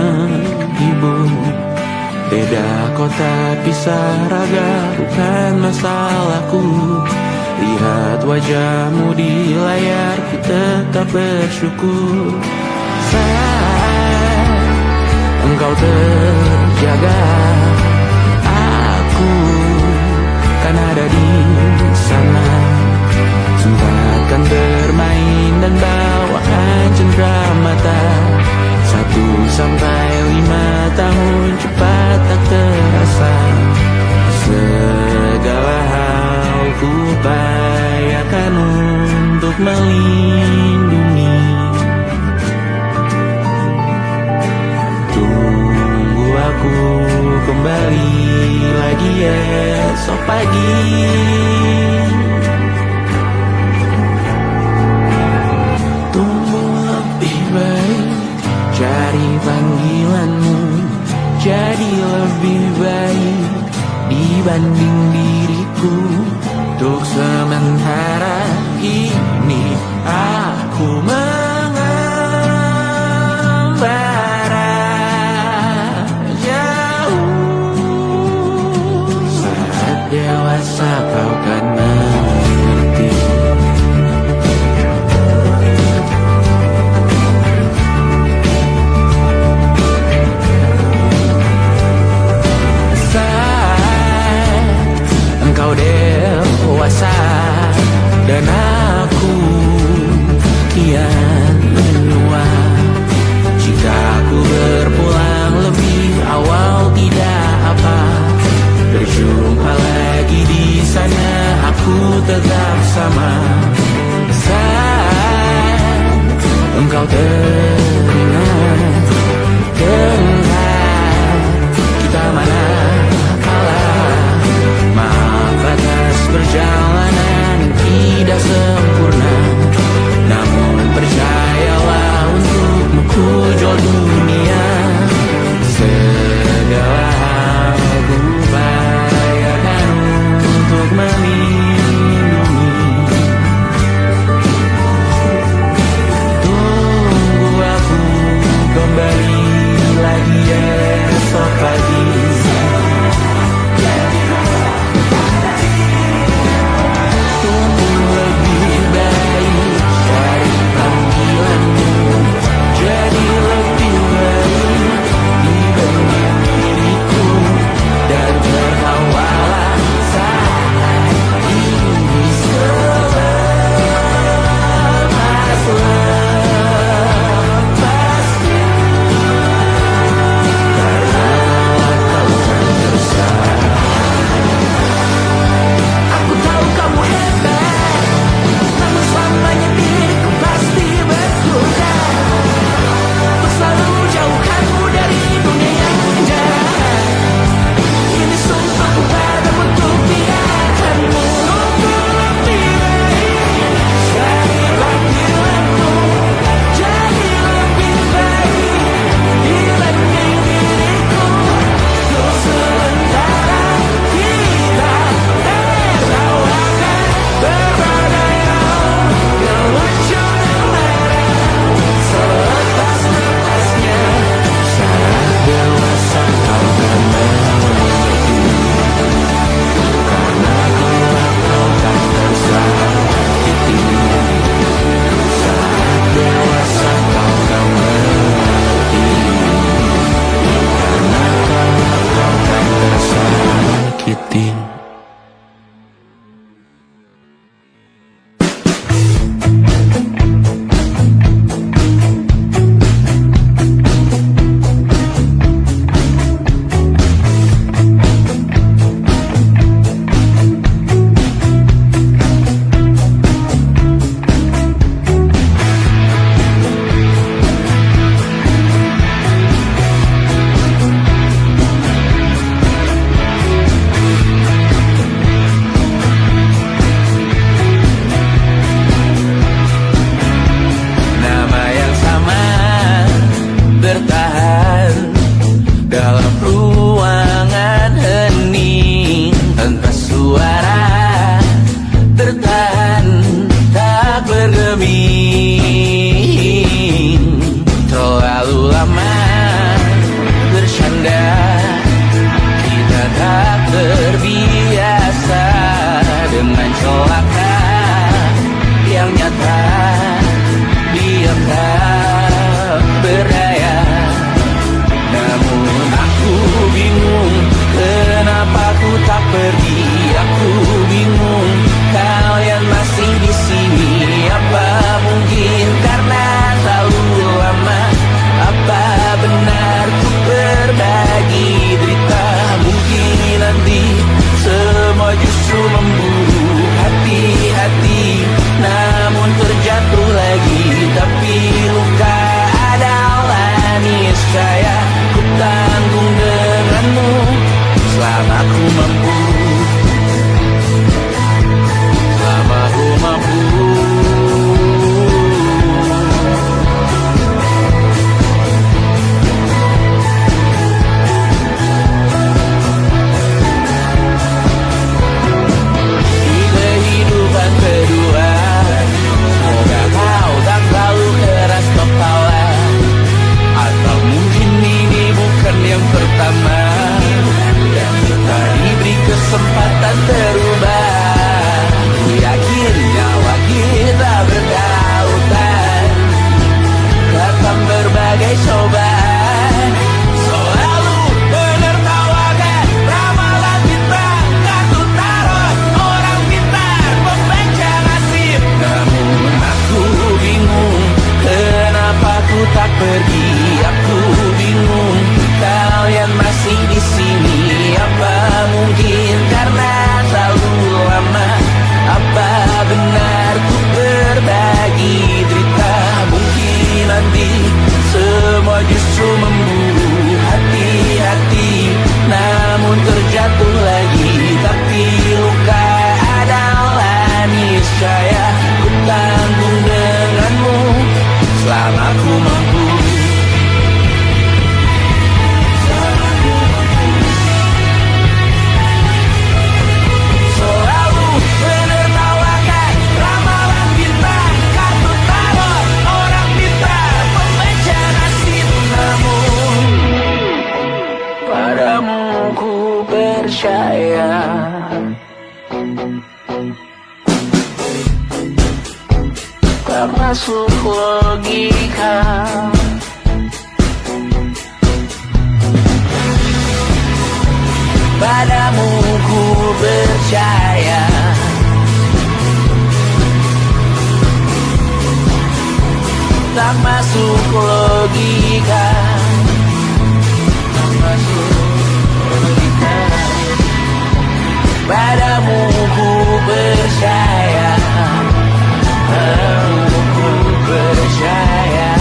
menghibur. Beda kota pisah raga bukan masalahku. Lihat wajahmu di layar, ku tetap bersyukur. Saat engkau terjaga, aku kan ada di sana. Sempatkan bermain dan bawaan cenderamata. 1 sampai 5 tahun cepat tak terasa. Segala hal ku upayakan untuk melindungi. Tunggu aku kembali lagi esok pagi. Tumbuh lebih baik, cari panggilanmu. Jadi lebih baik dibanding diriku. Untuk sementara ini aku mengembara jauh. Saat dewasa kau kan mengerti. Engkau dewasa dan aku kian menua. Jika aku berpulang lebih awal tidak apa. Berjumpa lagi di sana, aku tetap sama. Saat engkau teringat, kita mana atas perjalanan tidak sempurna. Namun percayalah untukmu ku jual dunia. Segala hal ku upayakan untuk melindungi. Tunggu aku kembali lagi esok pagi. Terlalu lama terbiasa dengan celaka yang nyata. Diam tak berdaya, namun aku bingung kenapa ku tak pergi. Aku bingung kalian masih di sini. Apa mungkin karena terlalu lama? Apa benar ku berbagi derita? Mungkin nanti semua justru memburu hati-hati, namun terjatuh lagi. Tapi luka adalah niscaya ku tanggung denganmu selama ku mampu. Selama ku mampu. Di kehidupan kedua, semoga kau tak terlalu keras kepala. Atau mungkin ini bukan yang pertama yang kita diberi kesempatan terubah. Ku yakin nyawa kita bertautan, datang berbagai cobaan. Selalu menertawakan ramalan bintang, kartu tarot orang pintar membaca nasib. Namun aku bingung kenapa ku tak pergi. Aku bingung kalian masih di sini. Apa mungkin karena terlalu lama? Apa benar ku berbagi derita? Mungkin nanti semua justru memburu hati-hati, namun terjatuh lagi. Tapi luka adalah niscaya ku tanggung denganmu selama ku mampu. Selalu menertawakan ramalan bintang, kartu tarot orang pintar membaca nasib. Namun padamu ku percaya. Tak masuk logika. Padamu ku percaya. Tak masuk logika. Tak masuk logika. Padamu ku percaya. Padamu ku percaya.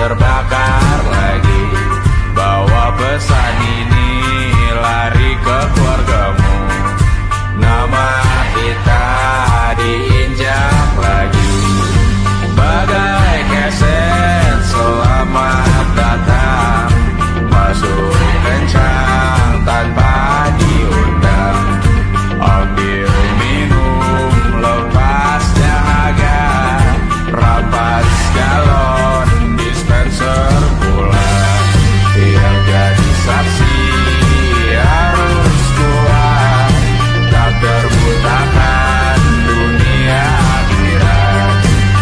terbakar lagi. Bawa pesan ini lari ke keluargamu. Nama kita diinjak lagi. Bagai keset selamat datang, masuk kencang tanpa diundang. Ambil minum lepas dahaga, rampas galon dispenser pula. Yang jadi saksi harus kuat, tak terbutakan dunia akhirat.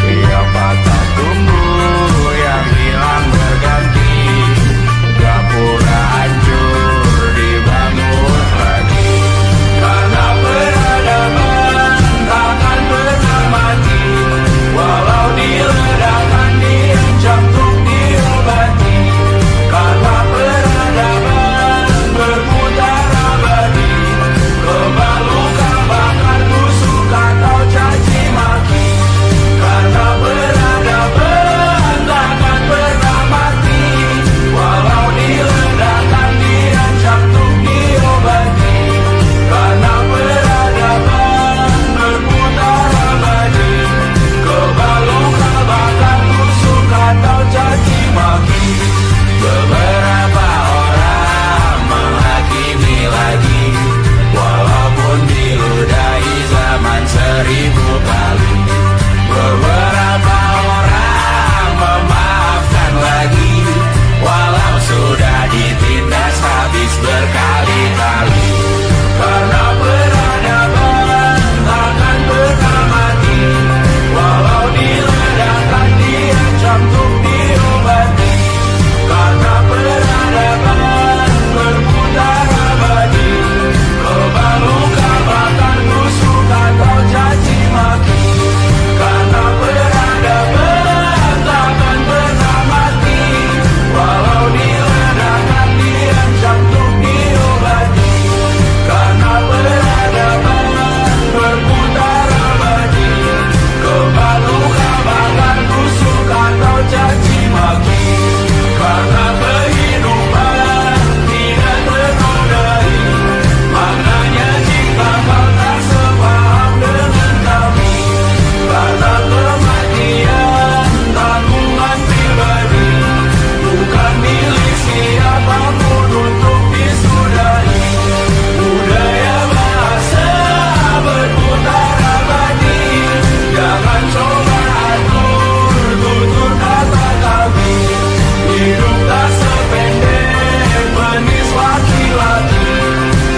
Yang patah tumbuh, yang hilang berganti, gak pula hancur dibangun lagi. Karena peradaban takkan pernah mati, walau diledakkan diancam untuk diobati. Karena peradaban berputar abadi, kebal luka bahkan busuk atau caci maki. Karena peradaban takkan pernah mati, walau diledakkan diancam untuk diobati. Karena peradaban berputar abadi, kebal luka bahkan busuk atau caci maki. Beberapa orang menghakimi lagi, walaupun diludahi zaman 1000 kali. Beberapa orang memaafkan lagi, walau sudah ditindas habis berkali-kali. Karena peradaban takkan pernah mati, walau diledakkan diancam untuk diobati. Karena peradaban berputar abadi, kebal luka bahkan busuk atau caci maki. Karena peradaban takkan pernah mati, walau diledakkan diancam untuk diobati. Karena peradaban berputar abadi, kebal luka bahkan busuk atau caci maki. Karena kehidupan tidak ternodai, maknanya jika kau tak sepaham dengan kami. Karena kematian tanggungan pribadi, bukan milik siapapun untuk disudahi. Budaya bahasa berputar abadi, jangan coba atur tutur kata kami. Hidup tak sependek penis laki-laki,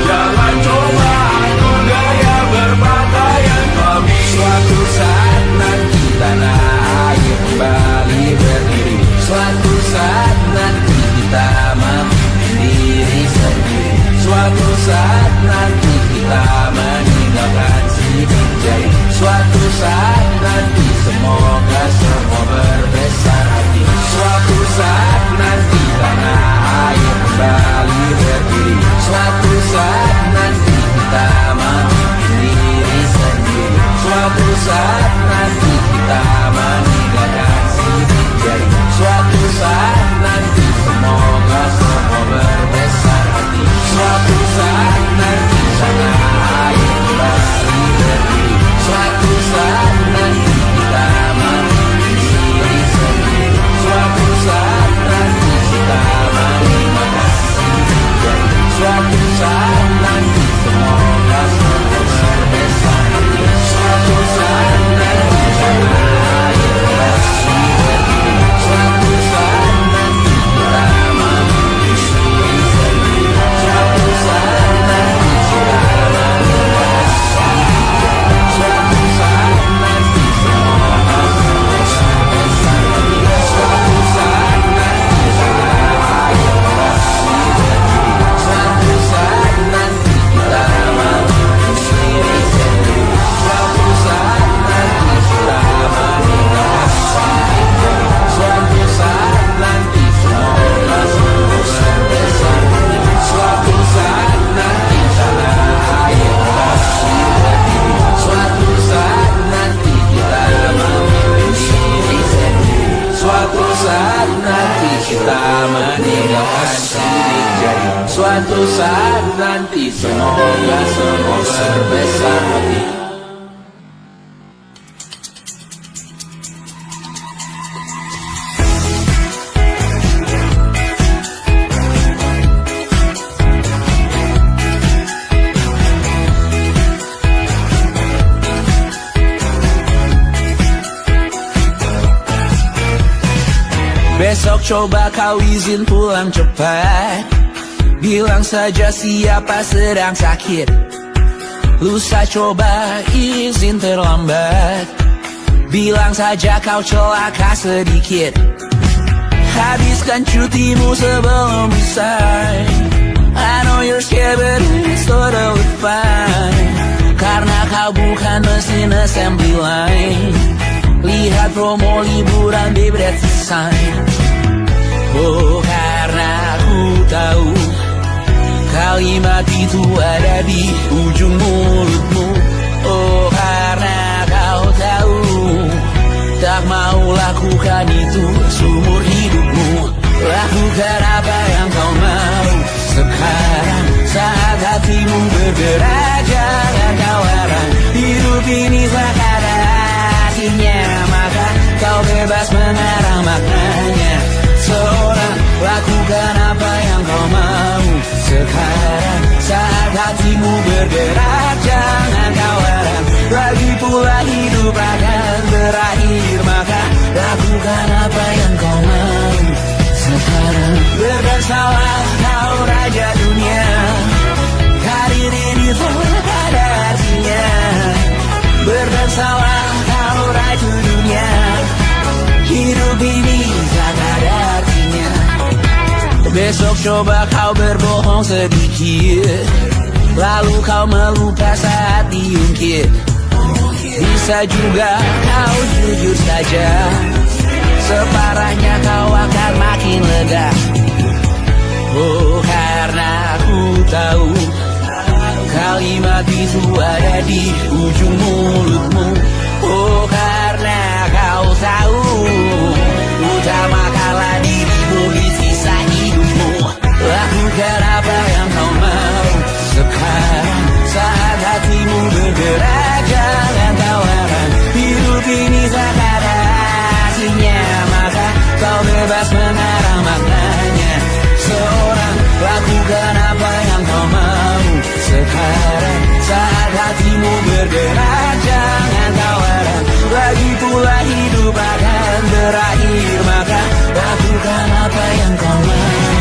jangan coba atur gaya berpakaian kami. Suatu saat nanti tanah air kembali berdiri, suatu saat nanti kita memimpin diri sendiri. Suatu saat nanti kita meninggalkan sidik jari. Suatu saat nanti semoga semua berbesar hati. Suatu saat nanti tanah air kembali berdiri. Suatu saat nanti kita memimpin diri sendiri. Suatu saat nanti kita meninggalkan sidik jari. Suatu saat nanti semoga semua berbesar hati. Suatu saat nanti tanah air kembali berdiri. Suatu saat nanti kita Semoga sebesar hati. Besok coba kau izin pulang cepat. Bilang saja siapa sedang sakit. Lusa coba izin terlambat. Bilang saja kau celaka sedikit. Habiskan cutimu sebelum usai. I know you're scared but it's totally fine. Karena kau bukan mesin assembly line. Lihat promo liburan baby that's a sign. Oh karena aku tahu kalimat itu ada di ujung mulutmu. Oh karena kau tahu tak mau lakukan itu seumur hidupmu. Lakukan apa yang kau mau sekarang saat hatimu bergerak. Jangan kau larang, hidup ini tak ada artinya, maka kau bebas mengarang maknanya. Seorang lakukan apa yang kau mau sekarang saat hatimu bergerak. Jangan kau larang, lagi pula hidup akan berakhir, maka lakukan apa yang kau mau sekarang. Berdansalah kau raja dunia, karir ini tak ada artinya. Berdansalah kau raja dunia, hidup ini tak ada artinya. Besok coba kau berbohong sedikit, lalu kau melupa saat diungkit. Bisa juga kau jujur saja, separahnya kau akan makin lega. Oh karena aku tahu kalimat itu ada di ujung mulutmu. Oh karena kau tahu utamakanlah dirimu di sisa hidupmu. Lakukan apa yang kau mau sekarang saat hatimu bergerak. Jangan kau larang, hidup ini tak ada artinya, maka kau bebas mengarang maknanya. Seorang lakukan apa yang kau mau sekarang saat hatimu bergerak. Jangan kau larang, lagi pula hidup akan berakhir, maka lakukan apa yang kau mau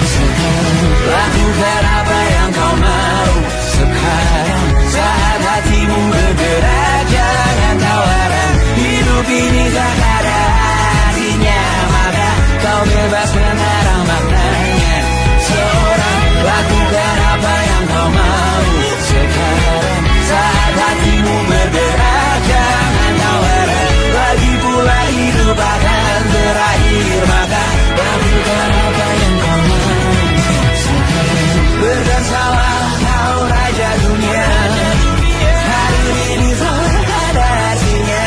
sekarang. Lakukan apa yang kau mau sekarang saat hatimu bergerak. Jangan kau larang, hidup ini tak ada artinya, maka kau bebas mengarang maknanya. Seorang lakukan apa yang kau mau sekarang saat hatimu bergerak. Jangan kau larang, lagi pula hidup akan berakhir, maka lakukan apa yang kau mau sekarang. Berdansalah kau raja dunia, hari ini tak ada artinya.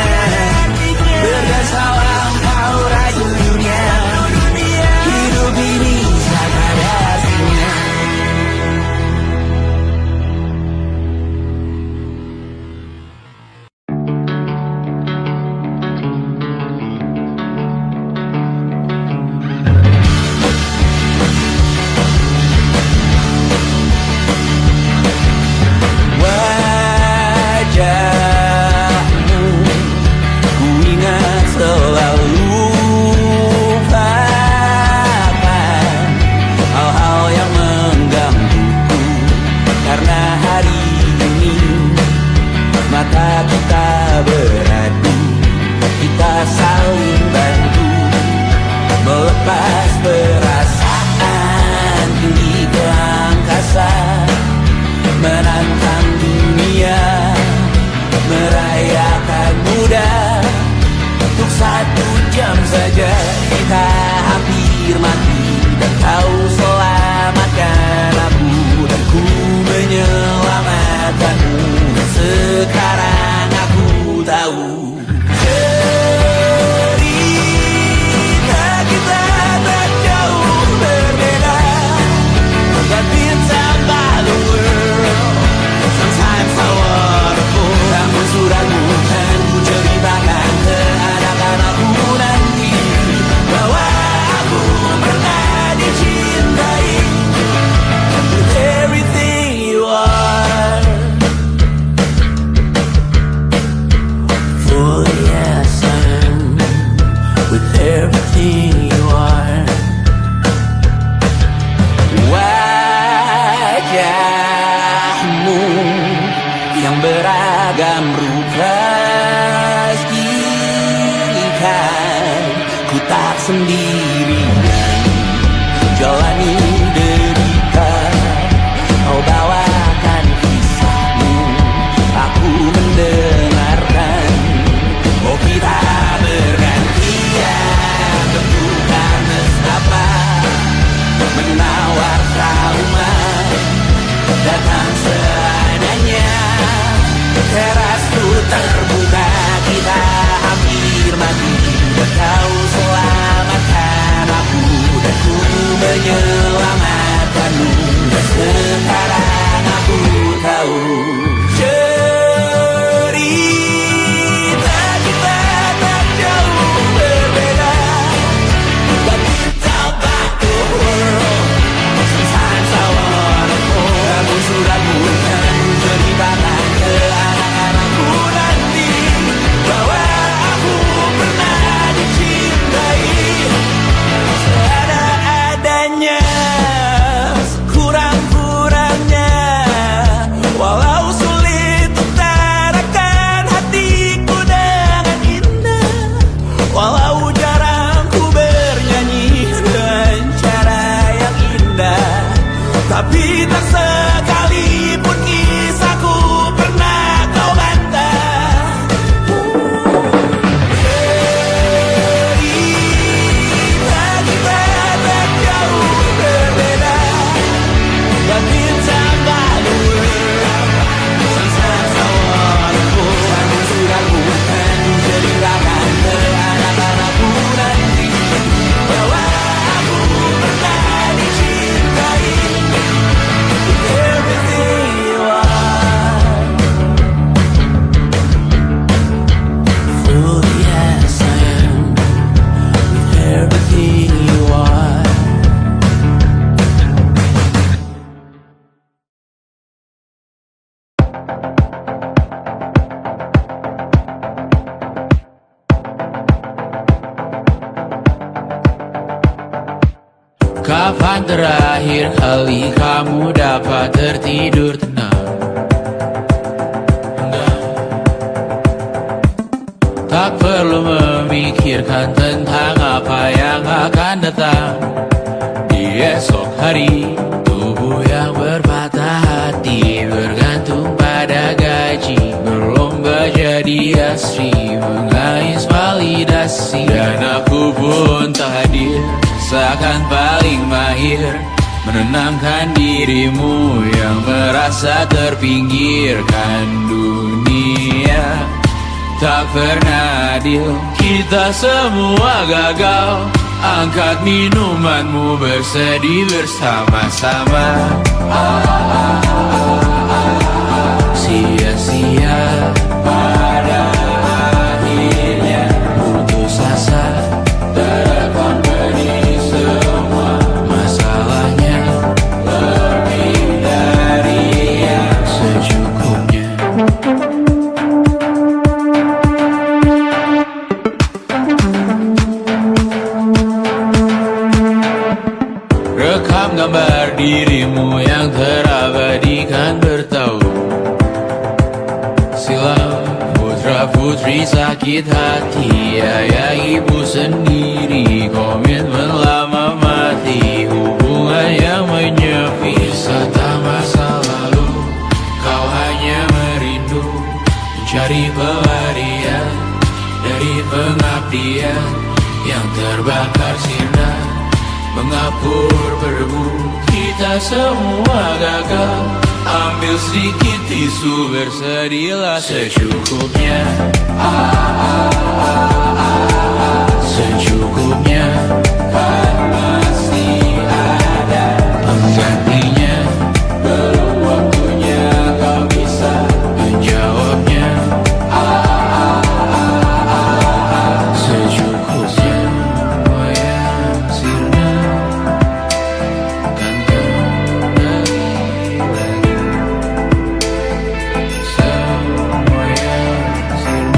Berdansalah kau raja dunia, hidup ini tak ada artinya. Wajahmu ku ingat selalu, lupakan hal-hal yang menggangguku. Karena hari ini mata kita beradu, kita saling bantu melepas perasaan tinggi ke angkasa, menantang dunia, merayakan muda. Untuk 1 jam saja kita hampir mati, dan kau selamatkan aku, dan ku menyelamatkanmu. Sekarang aku tahu cerita kita tak jauh berbeda, but it's about the world. pastikan ku tak sendirian jalani derita. Kau bawakan kisahmu, aku mendengarkan. Oh kita bergantian, tentukan nestapa menawar trauma datang seadanya. Terasku terbuka, kita hampir mati, dan kau selamatkan aku, dan ku menyelamatkanmu. Dan sekarang aku tahu cerita kita tak jauh berbeda. But it's about the world. Sometimes I wanna fall. Kamu sudah bukan ceritakan ke anak-anakku nanti bahwa aku pernah dicintai seada-adanya, kurang-kurangnya. Walau sulit utarakan hatiku dengan indah, walau jarang ku bernyanyi dengan cara yang indah, tapi tak sekalipun kisahku pernah kau bantah. Cerita kita tak jauh berbeda, but it's about the world. Sometimes I wanna go. Kamu sudah bukan ceritakan ke anak-anakku nanti bahwa aku pernah dicintai. Everything you are, fully as I am, with everything you are. Kapan terakhir kali kamu dapat tertidur tenang? Tak perlu memikirkan tentang apa yang akan datang di esok hari. Tubuh yang berpatah hati bergantung pada gaji, berlomba jadi asri, mengais validasi. Dan aku pun tak hadir, seakan paling mahir menenangkan dirimu yang merasa terpinggirkan dunia. Tak pernah adil, kita semua gagal. Angkat minumanmu, bersedih bersama-sama. Sia-sia pada akhirnya putus asa, terekam benih semua masalahnya, lebih dari yang secukupnya. Rekam gambar dirimu yang terabadikan bertahun silam. Putra-putri sakit hati, ayah ibu sendiri, komitmen lama mati, hubungan yang menyepi. Wisata masa lalu, kau hanya merindu, mencari pelarian dari pengabdian yang terbakar sinar, mengapur berdebu. Kita semua gagal, ambil sedikit tisu, bersedihlah secukupnya. Secukupnya, kan masih ada penggantinya. Belum waktunya kau bisa menjawabnya. Secukupnya, oh yang sirna, kan kembali lagi. Semua yang sirna.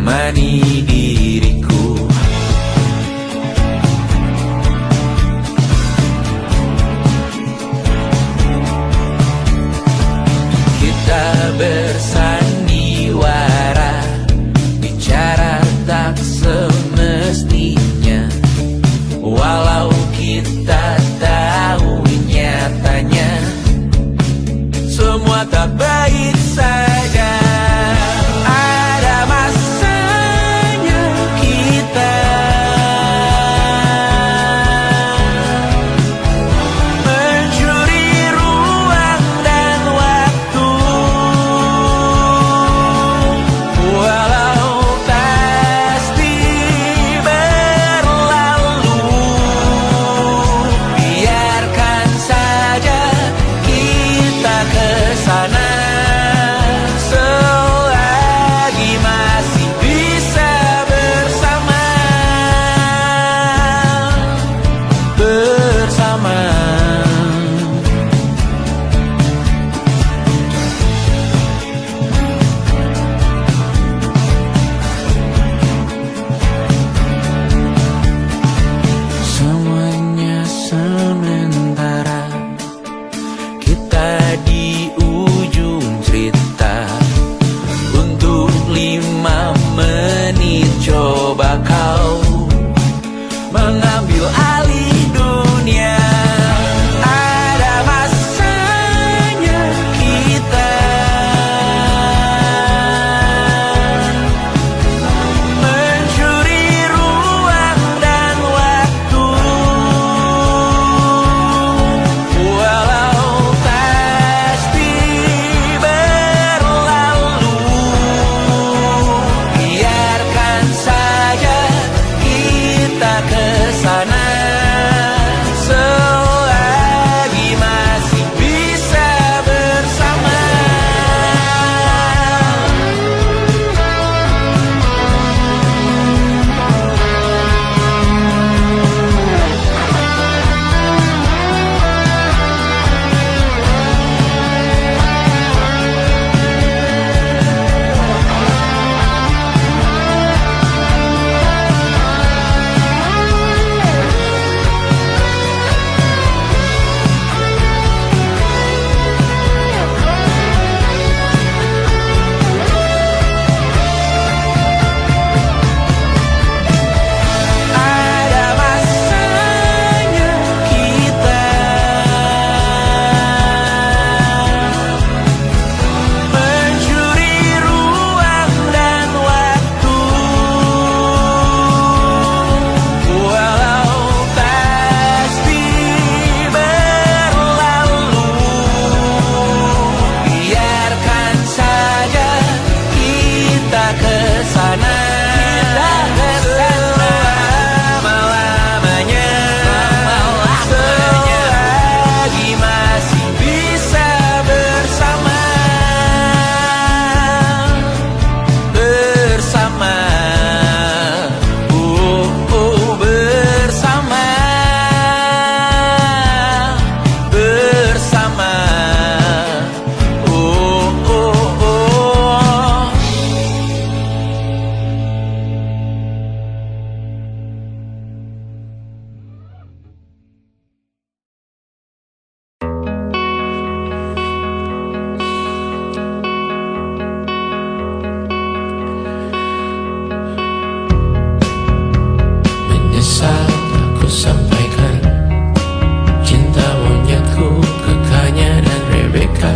menemani diriku. Kita bersandiwara, bicara tak semestinya, walau kita tahu nyatanya semua tak baik saja. Ada masanya kita mencuri ruang dan waktu, walau pasti berlalu. Biarkan saja kita kesana selagi masih bisa bersama. Semuanya sementara, kita di ujung cerita. Untuk 5 menit coba kau mengambil alih dunia. Ada masanya kita mencuri ruang dan waktu, walau pasti berlalu. Biarkan saja kita kesana selagi masih bisa bersama. Ada masanya kita mencuri ruang dan waktu, walau pasti berlalu. Biarkan saja kita kesana selama-lamanya, selagi masih bisa bersama. Bersama, bersama, bersama, menyesal aku sampaikan cinta monyetku ke Kanya dan Rebecca.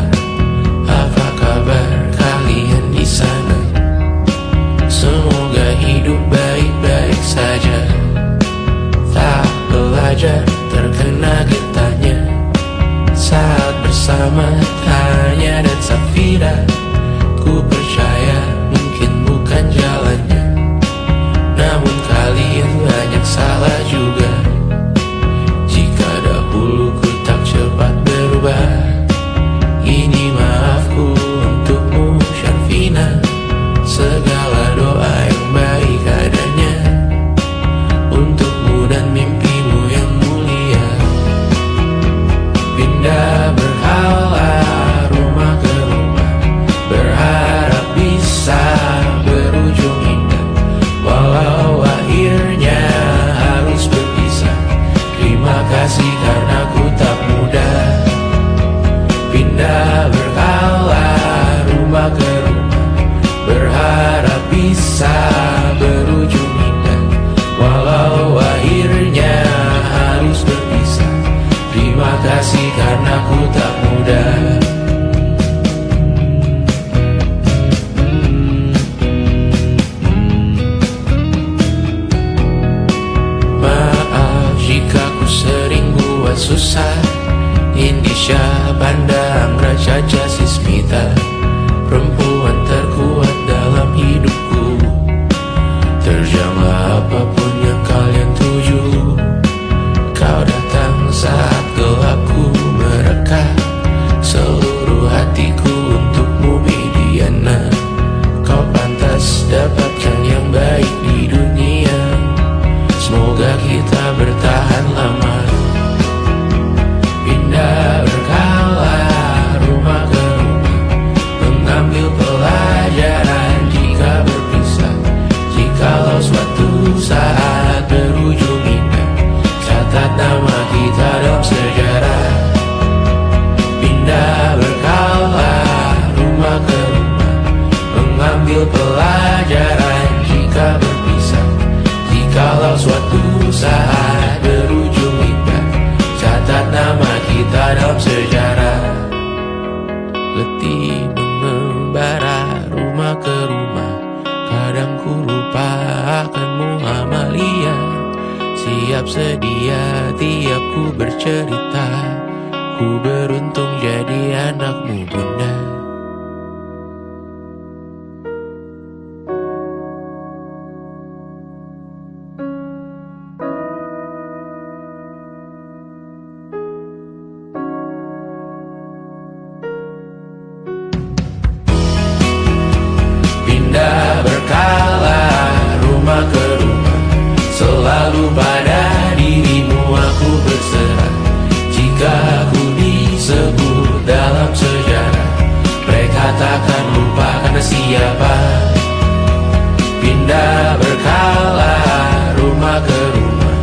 Apa kabar kalian di sana? Semoga hidup baik-baik saja. Tak belajar terkena getahnya saat bersama Tanya dan Safira. Ku percaya mungkin bukan jalannya, namun kalian banyak salah juga. Jika dahulu ku tak cepat berubah, ini maafku untukmu Syarfina. Segala doa yang baik adanya untukmu dan mimpimu yang mulia. Pindah berhala rumah ke rumah, susah. Indonesia pandang Raja Jasismita, perempuan terkuat dalam hidupku. Terjanglah apapun yang kalian tuju. Kau datang saat gelapku mereka, seluruh hatiku untukmu Mediana. Kau pantas dapatkan yang baik di dunia. Semoga kita bertahan lama. Pindah berkala rumah ke rumah, mengambil pelajaran jika berpisah. Jikalau suatu saat berujung indah, catat nama kita dalam sejarah. Pindah berkala rumah ke rumah, mengambil pelajaran jika berpisah. Jikalau suatu saat berujung indah, catat nama kita dalam sejarah. Letih mengembara rumah ke rumah, kadang ku lupa akanmu Amalia. Siap sedia tiap ku bercerita, ku beruntung jadi anakmu bunda. Pindah berkala rumah ke rumah, selalu pada dirimu aku berserah. Jika aku disebut dalam sejarah, mereka takkan lupa karena siapa. Pindah berkala rumah ke rumah,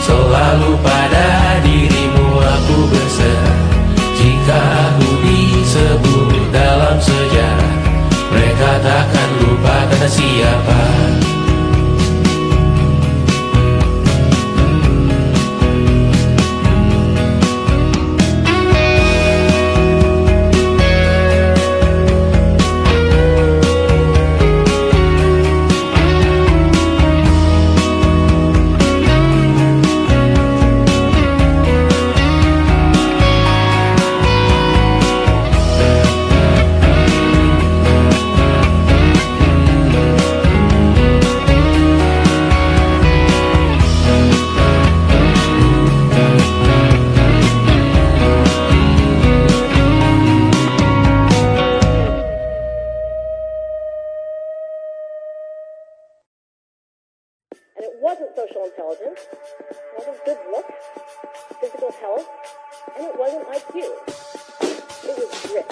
selalu pada dirimu aku berserah. Jika aku disebut dalam sejarah, mereka takkan lupa kata siapa. And it wasn't social intelligence, it wasn't good looks, physical health, and it wasn't IQ. It was grit.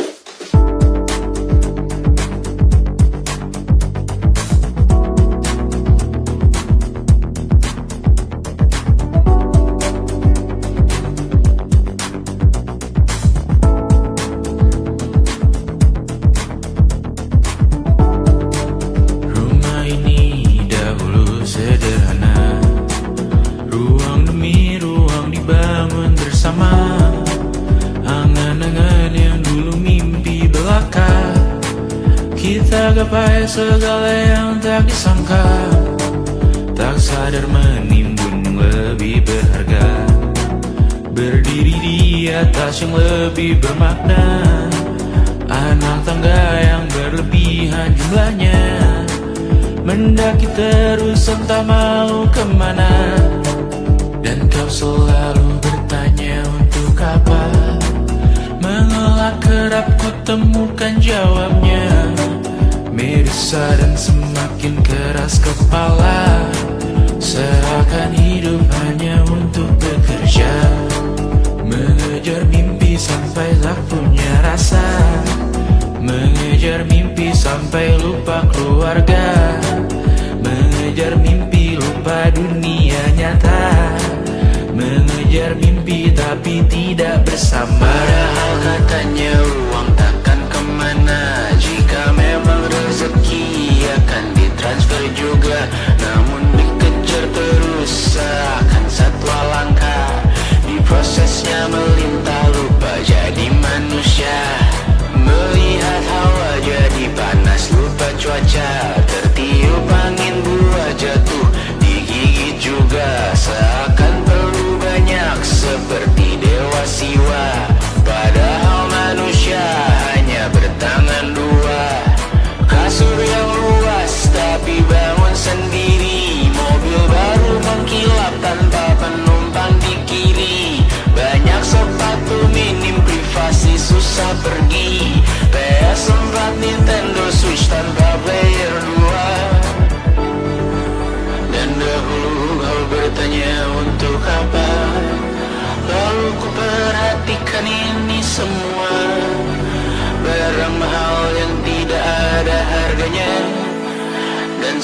Rumah ini dahulu sederhana, ruang demi ruang dibangun bersama. Angan-angan yang dulu mimpi belaka, kita gapai segala yang tak disangka. Tak sadar menimbun yang lebih berharga, berdiri di atas yang lebih bermakna. Anak tangga yang berlebihan jumlahnya, mendaki terus entah mau kemana. Dan kau selalu bertanya untuk apa, mengelak kerap ku temukan jawabnya. Meresah dan semakin keras kepala, seakan hidup hanya untuk bekerja. Mengejar mimpi sampai tak punya rasa, mengejar mimpi sampai lupa keluarga. Mengejar mimpi lupa dunia nyata, mengejar mimpi tapi tidak bersama. Padahal katanya uang takkan kemana, jika memang rezeki akan ditransfer juga. Namun dikejar terus seakan satwa langka, di prosesnya melintah lupa jadi manusia. Melihat hawa jadi panas lupa cuaca,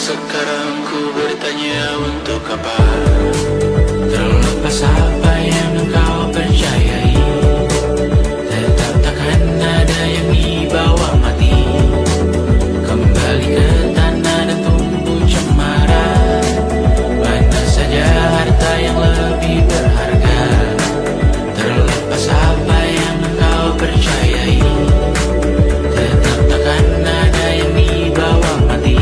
sekarang ku bertanya untuk apa? Terlepas apa yang engkau percayai, tetap takkan ada yang dibawa mati. Kembali ke tanah dan tumbuh cemara. Mana saja harta yang lebih berharga. Terlepas apa yang engkau percayai, tetap takkan ada yang dibawa mati.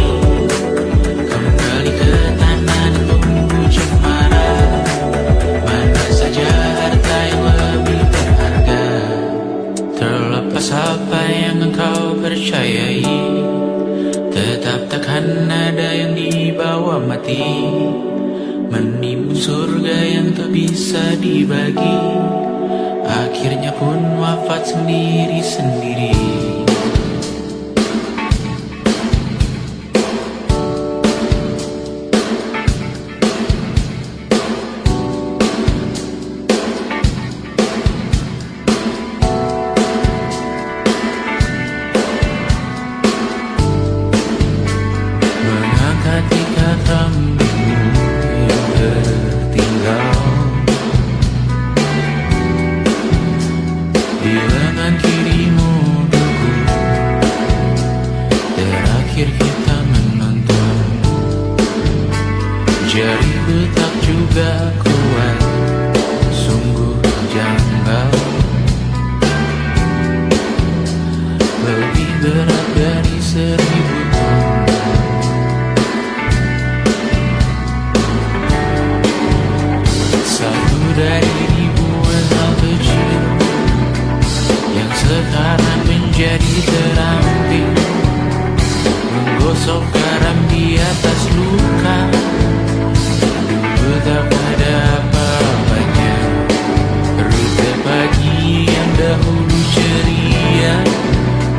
Kembali ke tanah dan tumbuh cemara. Mana saja harta yang lebih berharga. Terlepas apa yang engkau percayai, tetap takkan ada yang dibawa mati. Menimbun surga yang tak bisa dibagi, akhirnya pun wafat sendiri-sendiri. Mengangkat ikat rambutmu yang tertinggal di lengan kirimu duku. Terakhir kita menonton, jariku tak juga kuat, sungguh janggal. Lebih berat dari 1000 ton. Satu dari ribuan hal kecil yang sekarang menjadi terampil, menggosok garam di atas luka. Dulu tak ada apa-apanya, rute pagi yang dahulu ceria,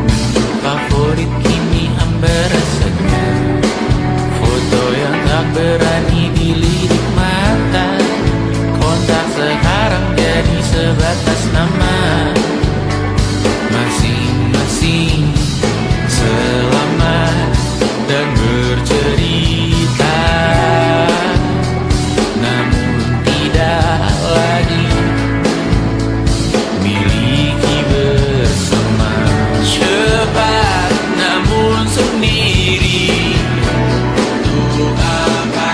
menu favorit kini hambar rasanya. Foto yang tak berani dilirik mata, kontak sekarang jadi sebatas nama. Masing-masing selamat dan bercerita, namun tidak lagi miliki bersama. Cepat namun sendiri, untuk apa?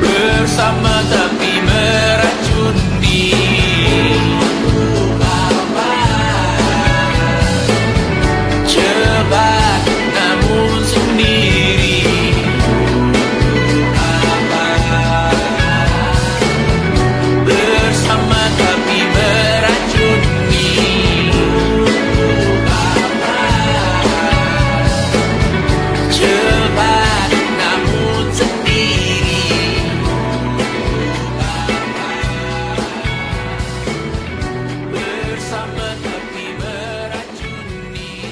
Bersama tapi meracun diri, untuk apa? Cepat namun sendiri, untuk apa? Bersama tapi meracun diri, untuk apa? Cepat namun sendiri, bersama tapi meracuni.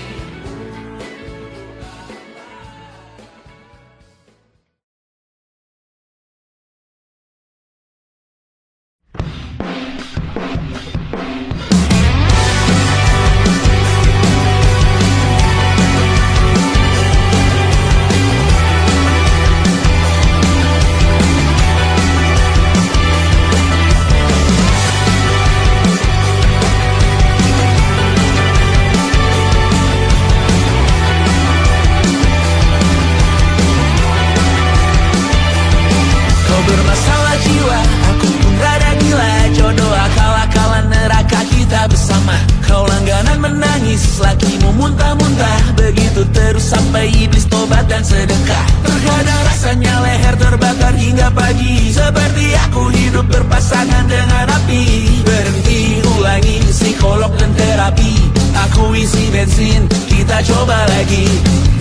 Kau bermasalah jiwa, aku pun rada gila. Jodoh akal-akalan neraka kita bersama. Kau langganan menangis, lakimu muntah-muntah. Begitu terus sampai iblis tobat dan sedekah. Terkadang rasanya leher terbakar hingga pagi, seperti aku hidup berpasangan dengan api. Berhenti, ulangi psikolog dan terapi. Aku isi bensin, kita coba lagi.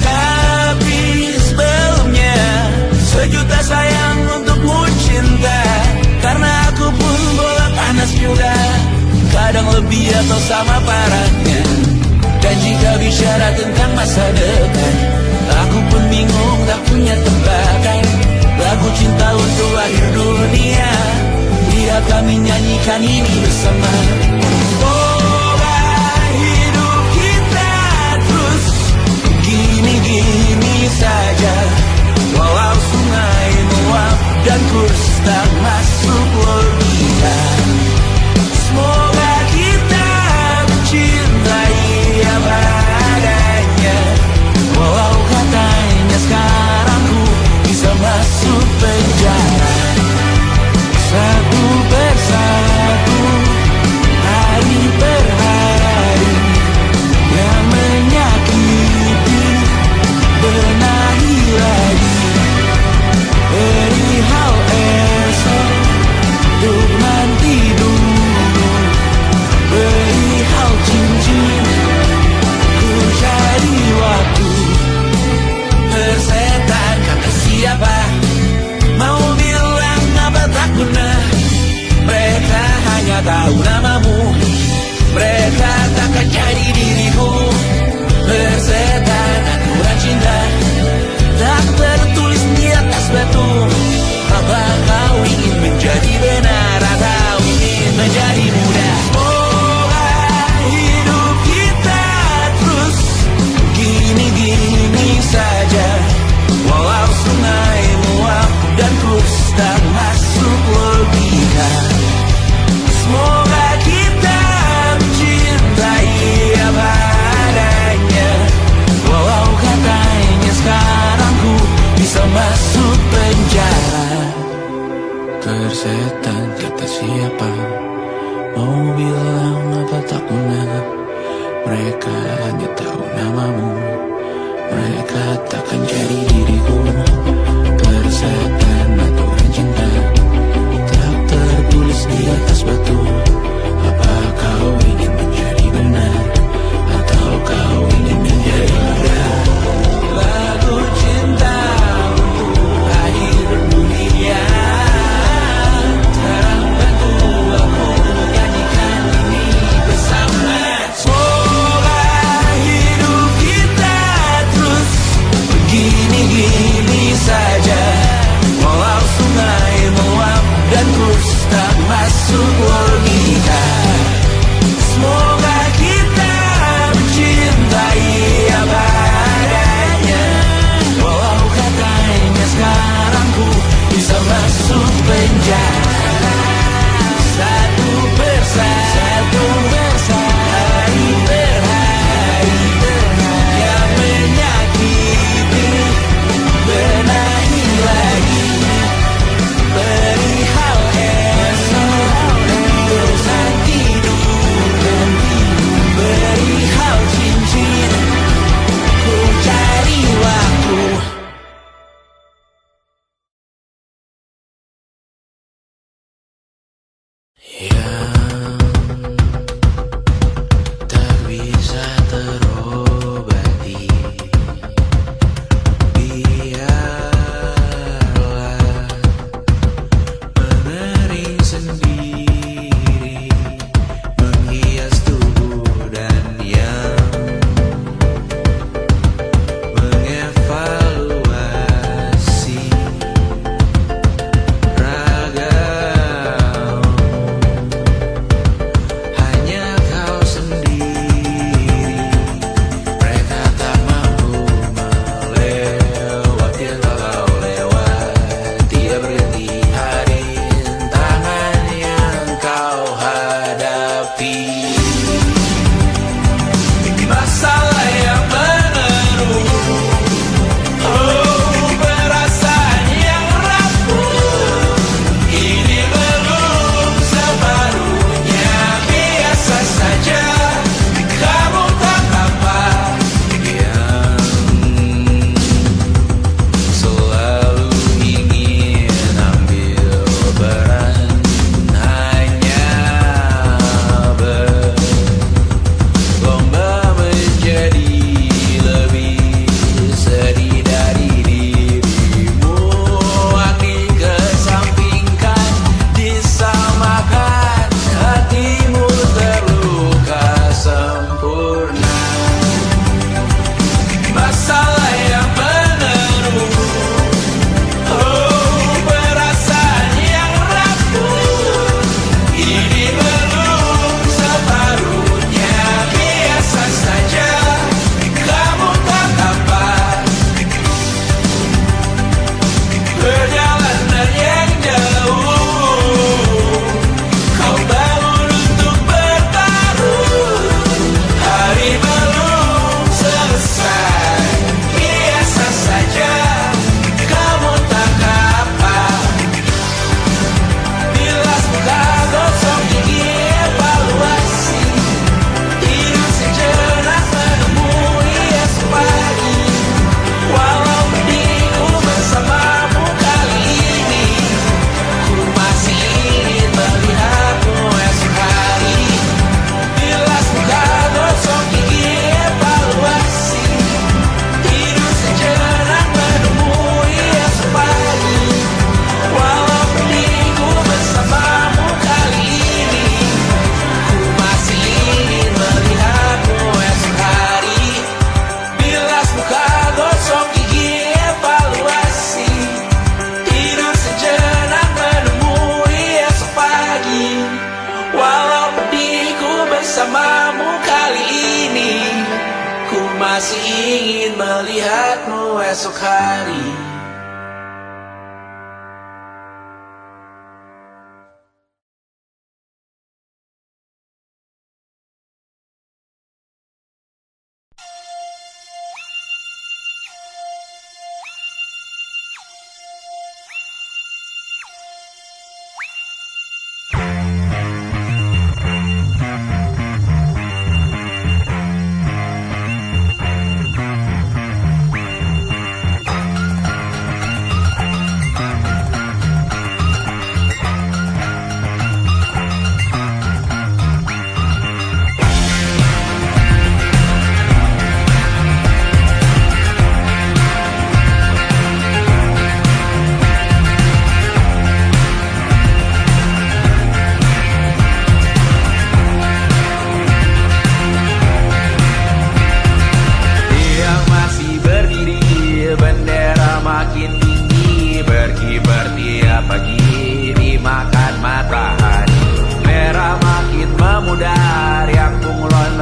Tapi sebelumnya, sejuta sayang untukmu cinta. Karena aku pun bola panas juga, kadang lebih atau sama parahnya. Dan jika bicara tentang masa depan, aku pun bingung tak punya tebakan. Lagu cinta untuk akhir dunia, biar kami nyanyikan ini bersama. Semoga hidup kita terus gini-gini bisa masuk penjara. Tersetan kata siapa, mau bilang apa tak guna. Mereka hanya tahu namamu, mereka takkan jadi diriku. Tersetan aturan cinta tak tertulis di atas batu. Apa kau ingin menjadi benar, atau kau ingin menjadi muda? Lagu cinta untuk akhir dunia, sekarang bantu aku menyanyikan ini bersama. Semoga hidup kita terus begini-gini saja, walau sungai meluap dan terus tak masuk logika. Semoga kita mencintai apa adanya, walau katanya sekarang ku bisa masuk penjara. Satu persatu, hari per hari, yang menyakiti benahi lagi. Perihal esok, urusan tidur, perihal cincin, ku cari waktu. Yang tak bisa terobati, biarlah mengering sendiri, menghias tubuh dan yang mengevaluasi ragam. Hanya kau sendiri, mereka tak mampu melewati walau lewat. Tidak berhenti hari tangan yang kau hadapi. Masalah yang menerus, oh perasaan yang rapuh, ini belum separuhnya. Biasa saja, kamu tak apa yang selalu ingin ambil peran, hanya berlomba menjadi lebih sedih dari dirimu. Hati kesampingkan, disamakan, hatimu terluka sempurna. Masalah yang menerus, oh perasaan yang rapuh, ini belum separuhnya. Biasa saja, kamu tak apa. Perjalanan yang jauh, kau bangun untuk bertaruh. Hari belum selesai, biasa saja, kamu tak apa. Bilas muka, gosok gigi, evaluasi, tidur sejenak, menemui esok pagi. Walau mendingku bersamamu kali ini, ku masih ingin melihatmu esok hari. Bilas muka, gosok gigi, evaluasi, tidur sejenak, menemui esok pagi. Walau mendingku bersamamu kali ini, ku masih ingin melihatmu esok hari. Bilas muka, gosok gigi, evaluasi, tidur sejenak, menemui esok pagi. Walau pedihku bersamamu kali ini, ku masih ingin melihatmu esok hari.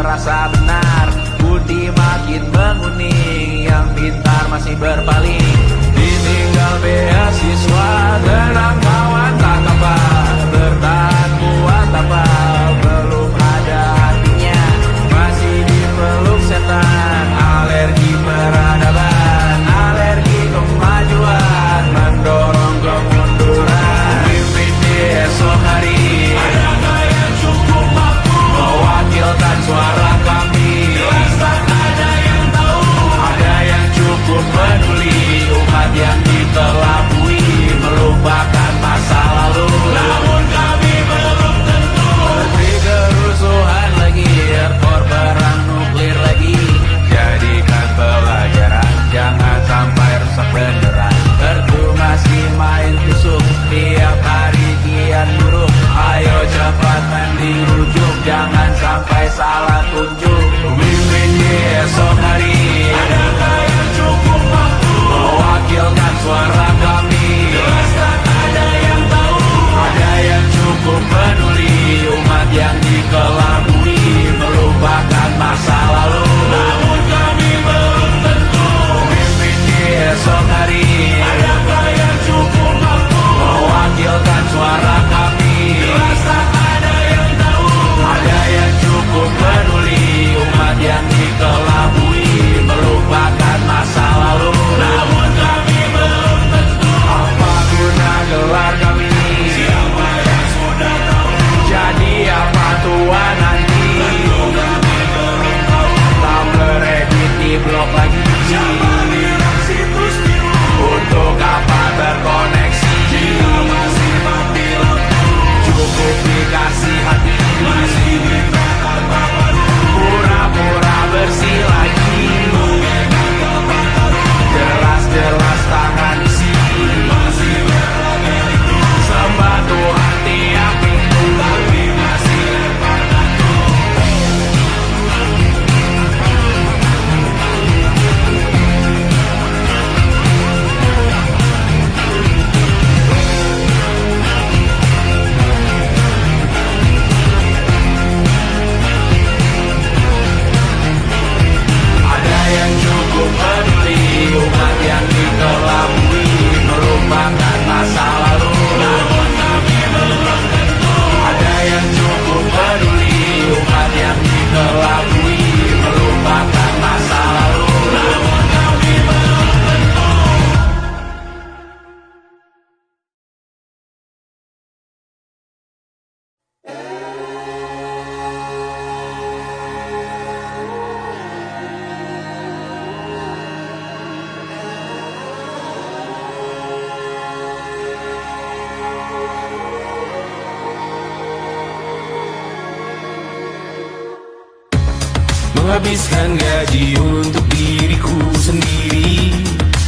terasa benar. Budi makin menguning, yang pintar masih berpaling. Ditinggal beasiswa, tenang kawan tak apa. Bertahan kuat apa, belum ada artinya. Masih dipeluk setan, alergi peradaban, alergi kemajuan, mendorong kemunduran. Pimpin di esok hari, adakah yang cukup mampu mewakilkan suara kami? Jelas tak ada yang tahu, ada yang cukup peduli. Umat yang dikelabui melupakan masa lalu, namun kami belum tentu. Seperti kerusuhan lagi, erkor perang nuklir lagi. Jadikan pelajaran, jangan sampai rusak beneran. Erdu masih main tusuk, tiap hari kian buruk. Ayo cepat mandi rujuk, jangan sampai salah tunjuk. Mimpin di esok hari, adakah yang cukup mampu mewakilkan suara kami? Jelas tak ada yang tahu, ada yang cukup peduli. Umat yang dikelabui melupakan masa lalu, namun kami belum tentu. Mimpin di esok hari, adakah yang cukup mampu mewakilkan suara kami? Jelas tak ada yang tahu, ada yang cukup peduli. Umat yang dikelabui melupakan masa lalu, namun kami belum tentu. Apa guna gelar kami? Siapa yang sudah tahu? Jadi apa tua nanti? Tentu kami belum tahu. Tak beredit di blog lagi. Siapa bilang situs biru? Untuk apa terkoneksi? Jika masih mati lampu, cukup dikasih hati. Masih dikatakan baru, pura-pura bersih lagi. Jelas-jelas tangan isi, masih berlagak. Sembah Tuhan tiap minggu, tapi masih lempar batu. Ada yang cukup peduli, umat yang dikelabui melupakan masa lalu, namun kami belum tentu. Ada yang cukup peduli, umat yang dikelabui melupakan masa lalu, namun kami belum tentu. Menghabiskan gaji untuk diriku sendiri,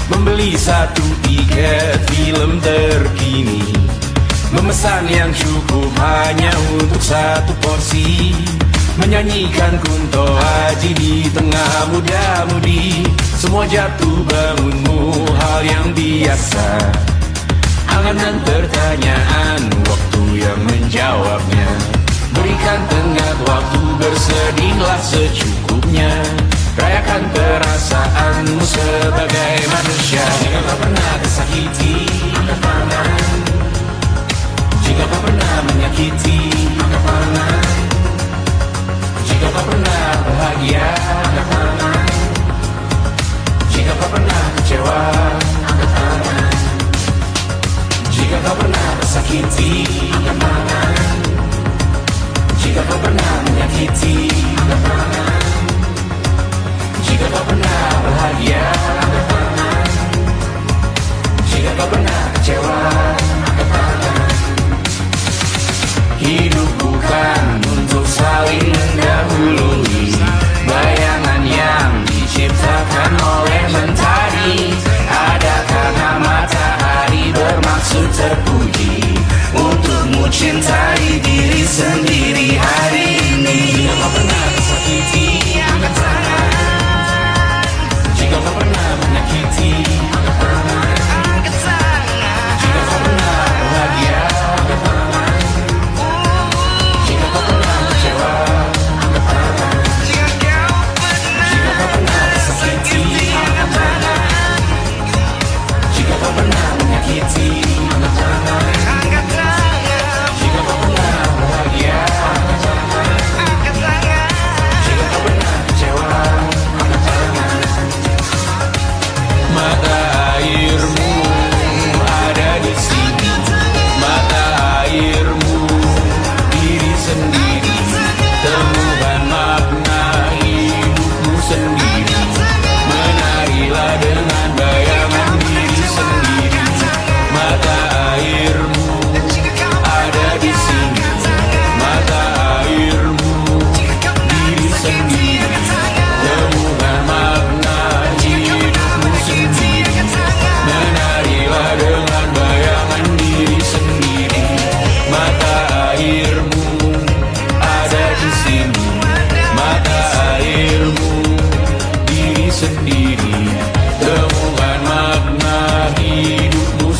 membeli satu tiket film terkini, memesan yang cukup hanya untuk satu porsi, menyanyikan Kunto Aji di tengah muda-mudi. Semua jatuh bangunmu hal yang biasa, angan dan pertanyaan, waktu yang menjawabnya. Berikan tengah waktu, bersedihlah secukupnya. Rayakan perasaanmu sebagai manusia. Jika kau pernah tersakiti, angkat tangan. Jika kau pernah menyakiti, angkat tangan. Jika kau pernah bahagia, angkat tangan. Jika kau pernah kecewa, angkat tangan. Jika kau pernah tersakiti, angkat tangan. Jika kau pernah menyakiti, angkat tangan. Jika kau pernah bahagia, angkat tangan. Jika kau pernah kecewa, angkat tangan. Hidup bukan untuk saling mendahului, bayangan yang diciptakan oleh mentari. Ada karena matahari bermaksud terpuji, untukmu cintai diri sendiri hari ini. Jika kau pernah tersakiti, angkat tangan. Jika kau pernah menyakiti, angkat tangan. Jika kau pernah bahagia, angkat tangan. Jika kau pernah kecewa, angkat tangan.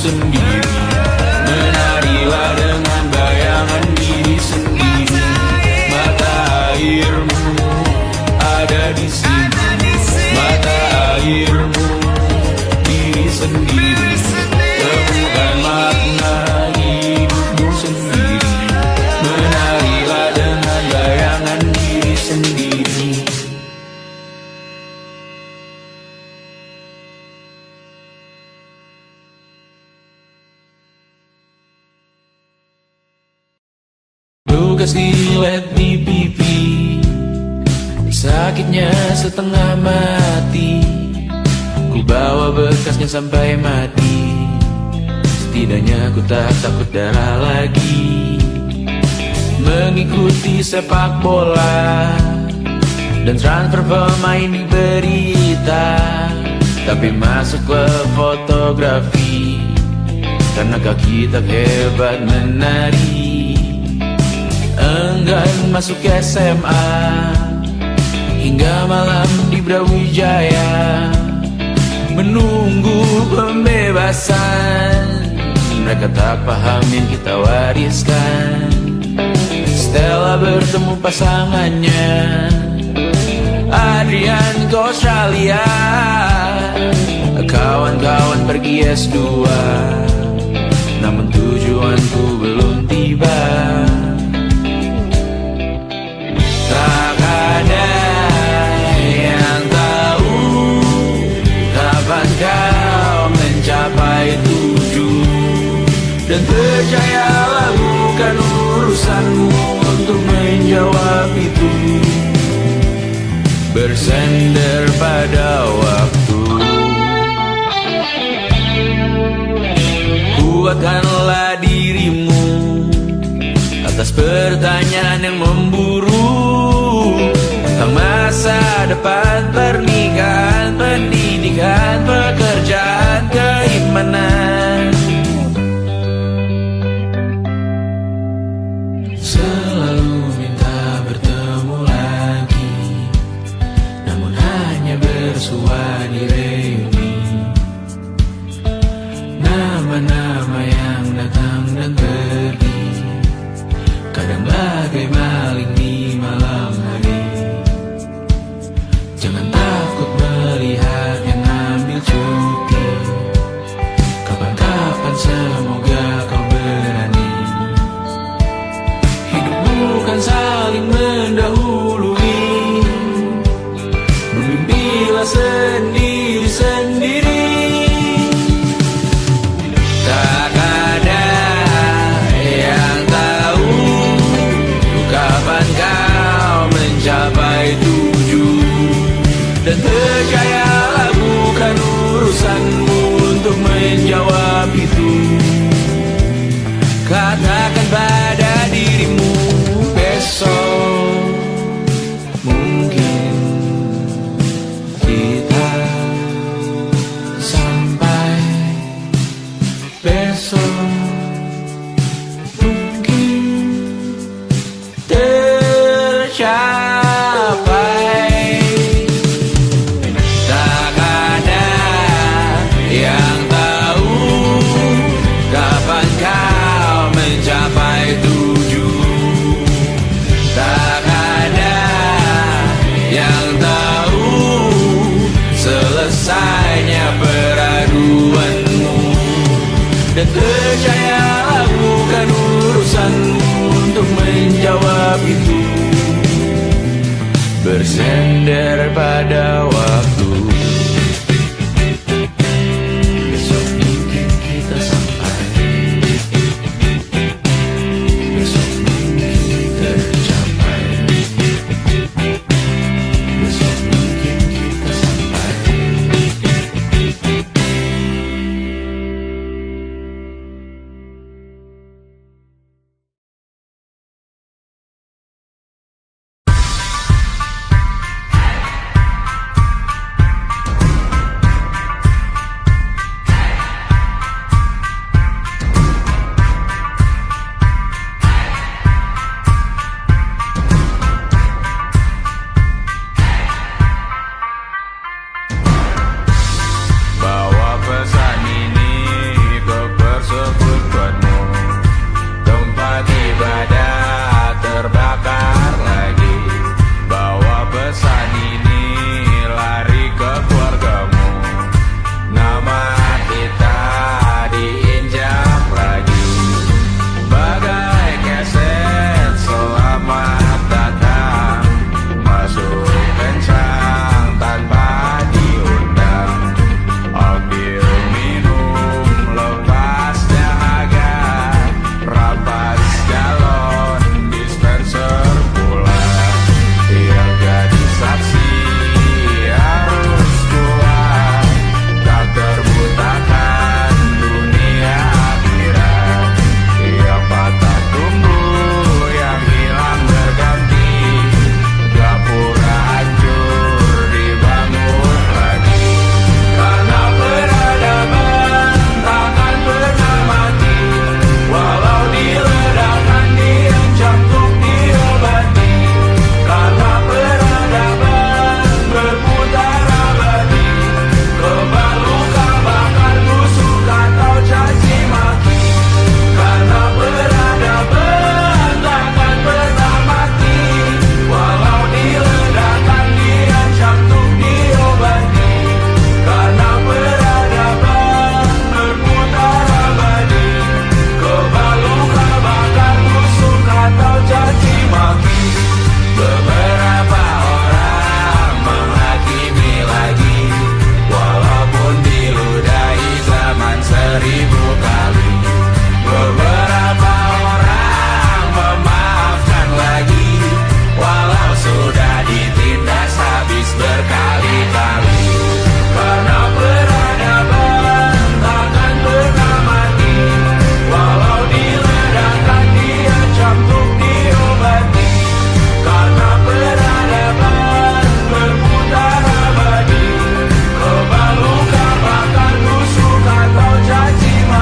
sendiri. Menarilah dengan bayangan diri sendiri. Mata airmu ada di sini. Mata airmu diri sendiri. Temukan makna hidupmu sendiri. Menarilah dengan bayangan diri sendiri. Lukas dilet di pipi, sakitnya setengah mati. Ku bawa bekasnya sampai mati. Setidaknya ku tak takut darah lagi. Mengikuti sepak bola dan transfer pemain di berita, tapi masuk ke fotografi karena kaki tak hebat menari. Enggan masuk SMA hingga malam di Brawijaya, menunggu pembebasan. Mereka tak paham yang kita wariskan. Stella bertemu pasangannya, Adrian ke Australia. Kawan-kawan pergi S2, namun tujuanku belum tiba. Tak ada yang tahu kapan kau mencapai tujuh. Dan percayalah bukan urusanmu untuk menjawab itu. Bersender pada waktu. Kuatkanlah dirimu atas pertanyaan yang memburu tentang masa depan, pernikahan, pendidikan, pekerjaan, keimanan. Selalu minta bertemu lagi, namun hanya bersua di reuni. Nama-nama yang datang dan pergi, kadang bagai maling di malam hari. Jangan takut melihat yang ambil cuti. Kapan-kapan semoga kau berani. Hidup bukan saling mendahului. Bermimpilah sendiri-sendiri. Tak ada yang tahu kapan kau mencapai tujuh. Dan percayalah bukan urusanmu untuk menjawab itu. Katakan pada dirimu besok mungkin kita sampai. Besok mungkin tercapai. Tak ada yang tahu kapan kau mencapai tujuh. Tak ada yang tahu selesainya peraduanmu. Dan percayalah bukan urusanmu untuk menjawab itu. Bersender pada waktu. Besok mungkin kita sampai. Besok mungkin tercapai. Besok mungkin kita sampai. 1000 kali. Beberapa orang memaafkan lagi, walau sudah ditindas habis berkali-kali. Karena peradaban takkan pernah mati, walau diledakkan diancam untuk diobati. Karena peradaban berputar abadi, luka luka bakal tusuk atau caci maki.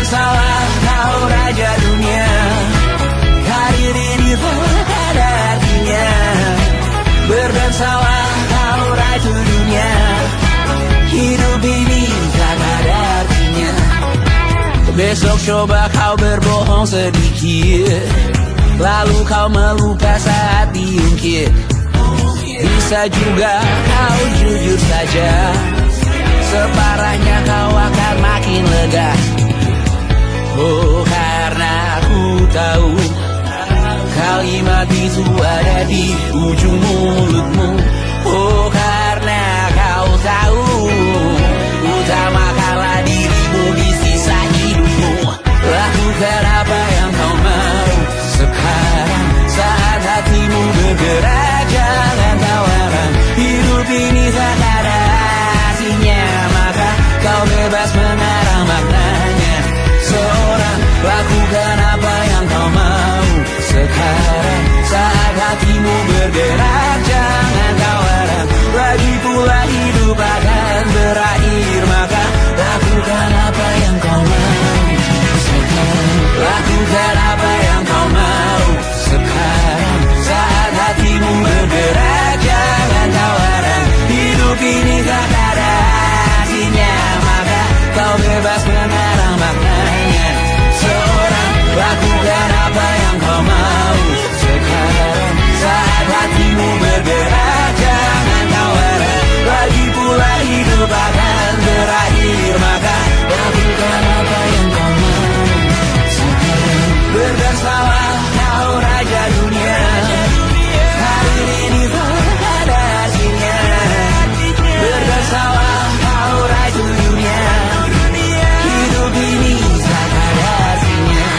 bersalah kau raja dunia. Karir ini tak ada artinya. Berdansalah kau ratu dunia. Hidup ini tak ada artinya. Besok coba kau berbohong sedikit, lalu kau melupa saat diungkit. Bisa juga kau jujur saja, separahnya kau akan makin lega. Oh, karena aku tahu kalimat itu ada di ujung mulutmu. Oh, karena kau tahu utamakanlah dirimu di sisa hidupmu. Lakukan apa yang kau mau sekarang, saat hatimu bergerak. Jangan tawaran, hidup ini tak ada artinya, maka kau bebas mengarang maknanya. Seorang, lakukan apa yang kau mau sekarang, saat hatimu bergerak. Jangan tawaran, lagi pula hidup akan berakhir, maka lakukan apa yang kau mau sekarang. Lakukan apa yang kau mau sekarang, saat hatimu bergerak. Jangan tawaran, hidup ini tak ada artinya, maka kau bebas mengarang maknanya. Seorang, lakukan apa yang kau mau sekarang, saat hatimu bergerak. Jangan tawaran, lagi pula hidup akan berakhir, maka lakukan apa yang kau mau sekarang. Berdansalah kau raja dunia. Hari ini tak ada artinya. Berdansalah kau raja dunia. Hidup ini tak ada artinya.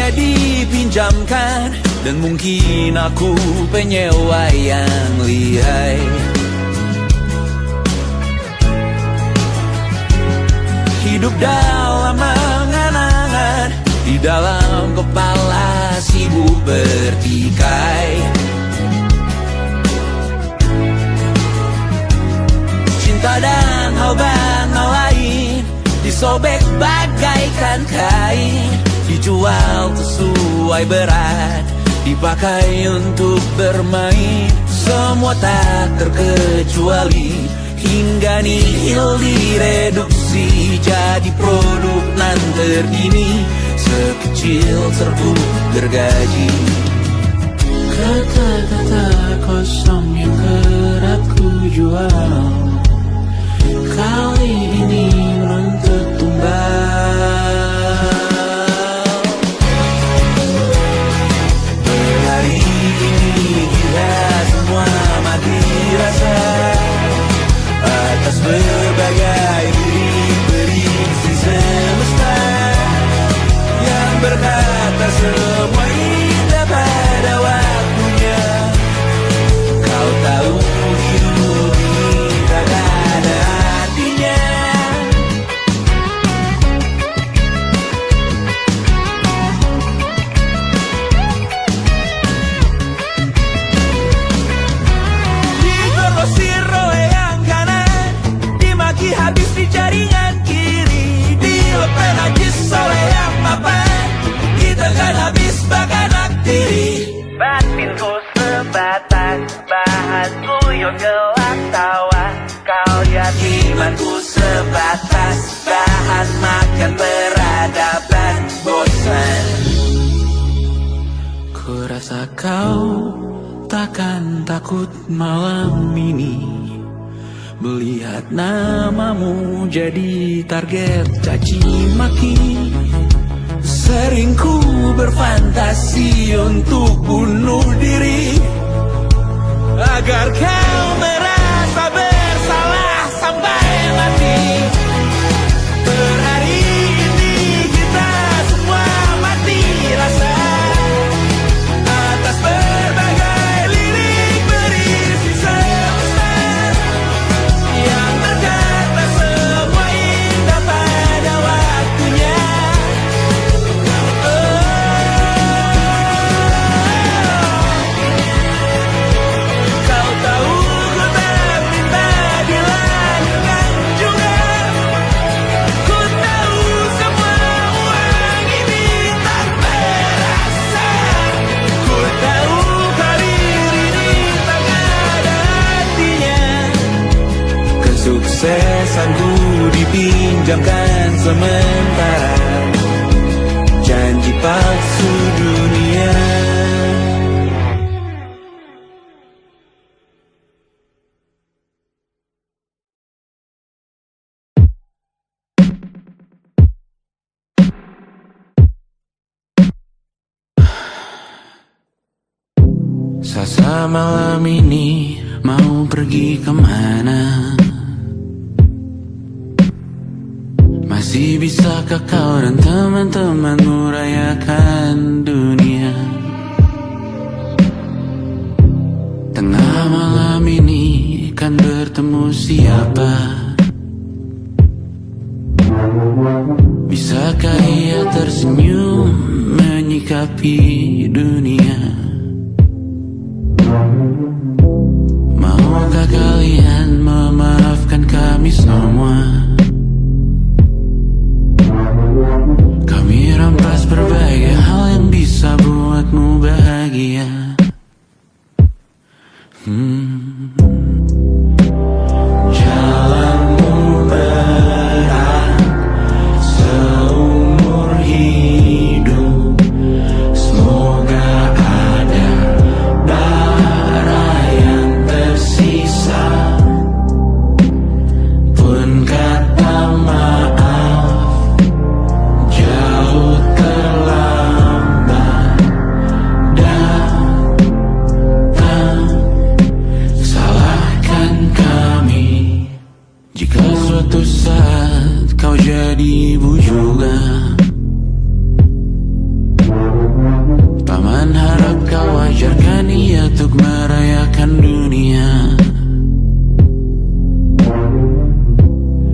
Dipinjamkan, dan mungkin aku penyewa yang lihai. Hidup dalam angan-angan, di dalam kepala sibuk bertikai. Cinta dan hal lain disobek bagaikan kain, dijual sesuai berat, dipakai untuk bermain. Semua tak terkecuali, hingga nihil direduksi jadi produk nan terkini, sekecil serbuk gergaji. Kata-kata kosong yang kerap ku jual, kali ini menuntut tumbal. Hari ini kita semua mati rasa atas berbagai beri semesta yang berkata semua indah pada waktunya. Kau tahu hidup ini tak ada artinya. Habis di jaringan kiri, dilepeh najis oleh yang mapan. Kita kan habis bakanak diri. Batinku sebatas bahan guyon gelak tawa. Kau yatimanku sebatas bahan makan peradaban bosan. Ku rasa kau takkan takut malam ini Melihat namamu jadi target caci maki, sering ku berfantasi untuk bunuh diri agar kau merasa bersalah sampai mati. Per hari ini kita semua mati rasa atas berbagai lirik berisi semestar yang berkata semua indah pada waktunya. Kau tahu ku tak minta dilahirkan juga. Ku tahu semua uang ini tak berasa. Ku tahu karir ini tak ada artinya. Kesuksesanku dipinjamkan sementara, janji palsu dunia. Sasa malam ini mau pergi kemana? Masih bisakah kau dan teman-temanmu rayakan dunia? Tengah malam ini kan bertemu siapa? Bisakah ia tersenyum menyikapi dunia? Maukah kalian memaafkan kami semua? Kami rampas berbagai hal yang bisa buatmu bahagia. Jalanmu berat seumur hidup, semoga ada bara yang tersisa. Pun kata maaf jauh terlambat datang. Salahkan kami jika suatu saat kau jadi ibu juga. Paman harap kau ajarkan ia untuk merayakan dunia.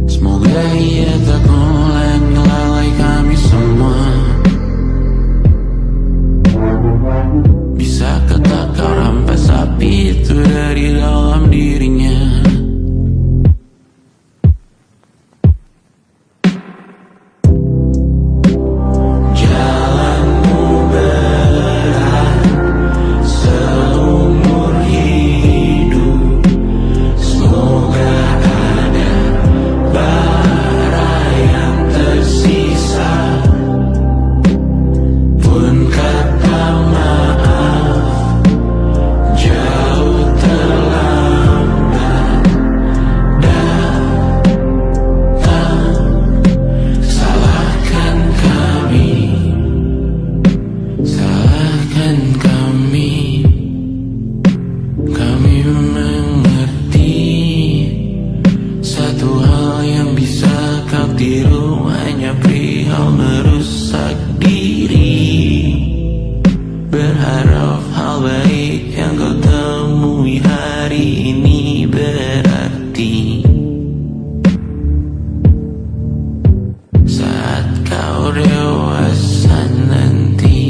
Semoga ia tak ulangi lalai kami semua. Bisakah tak kau rampas api itu dari dalam dirinya? Jalanmu berat seumur hidup, semoga ada bara yang tersisa. Pun kata maaf jauh terlambat datang. Salahkan kami, salahkan kami. Kami mengerti satu hal yang bisa kau tiru hanya perihal merusak diri. Berharap hal baik yang kau temui hari ini berarti saat kau dewasa nanti.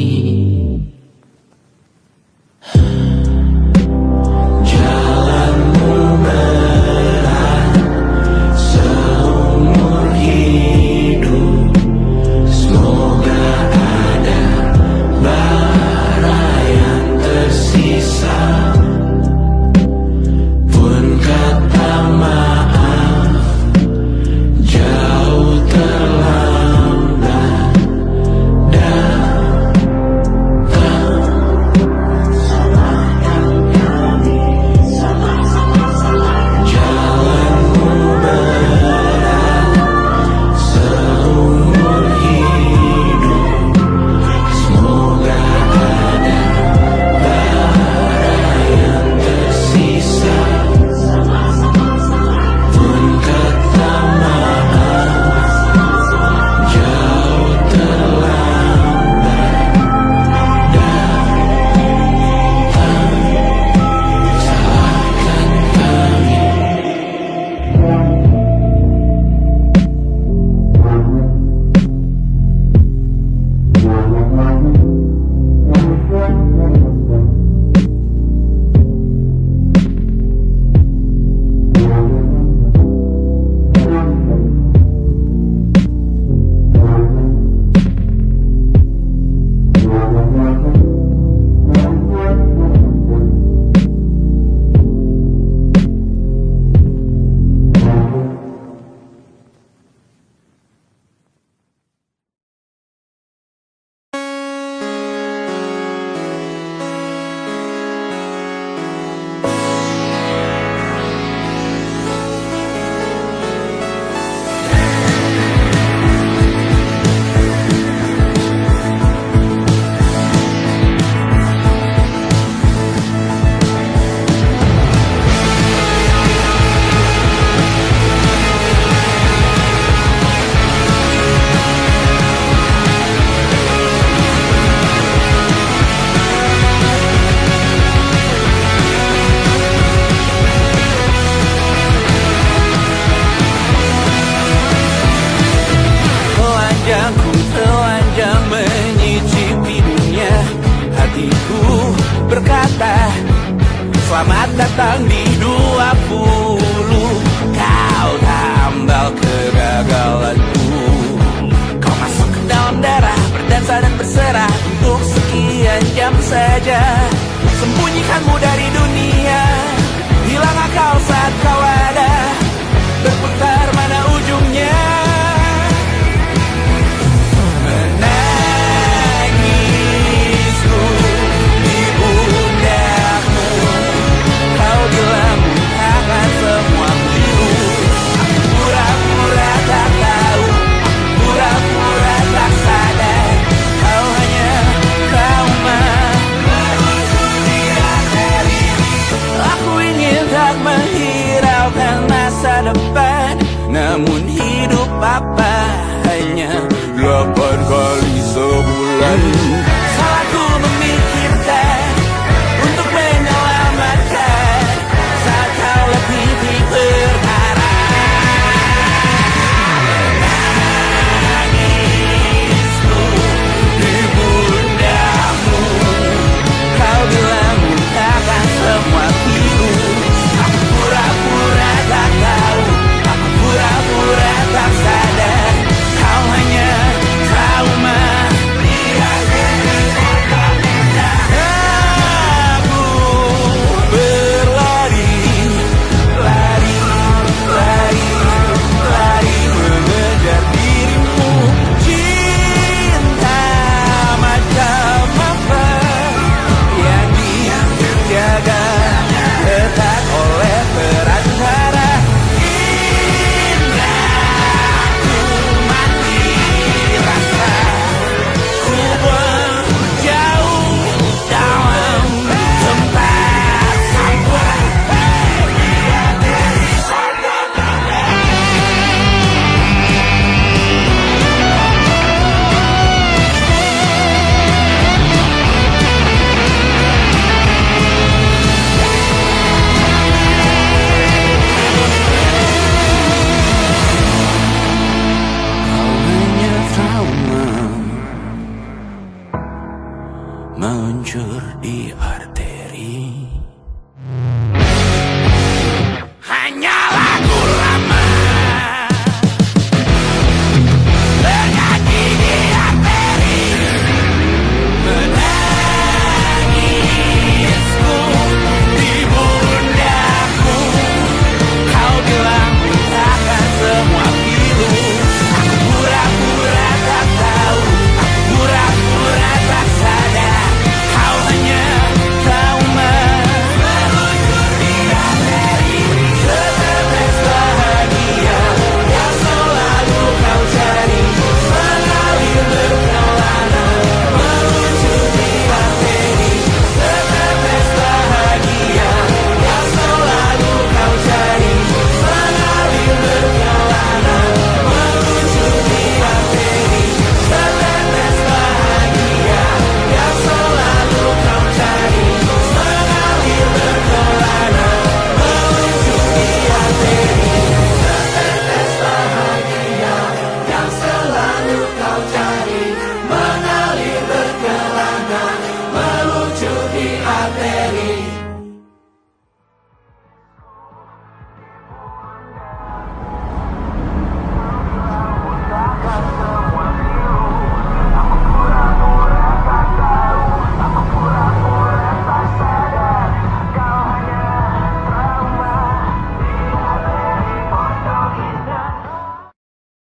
Jalanmu berat seumur hidup, semoga ada bara yang tersisa. Pun kata maaf jauh terlambat Selamat datang di 20.